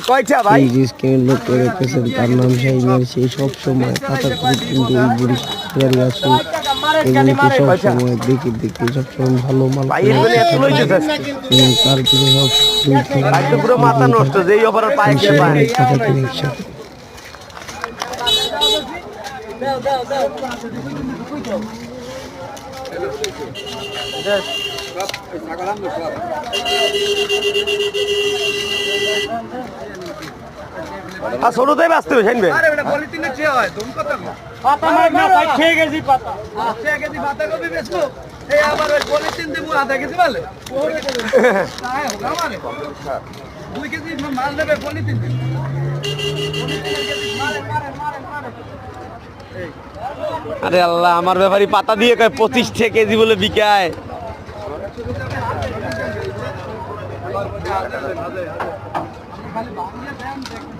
কয়টা ভাই এই রিস্কে লোক রেখেছেন তার নাম শাহিনের সেই সব সময় পাতা কিন্তু এই বুড়ি গাড়ি আছে এগুলিকে সব সময় দেখে দেখে সব সময় ভালো মাল ভাই এগুলো এত লইতেছে এবং তার পিছনে সব ভাই তো পুরো মাথা নষ্ট যেই অফার পায় কে পায় একসাথে ছোটতেই ব্যস্ত হয়েছেন পাতা মার না ভাই খেয়ে গেছি পাতা খেয়ে গেছি পাতা কবি বেচবো এই আবার ওই পলিথিন দেবো আধা কেজি বলে তাই হোক আমারে 2 কেজি মাল নেবে পলিথিন দেবো আরে আল্লাহ আমার ব্যাপারই পাতা দিয়ে কয় 25 কেজি বলে বিকায় খালি বাংলা দেন দেখুন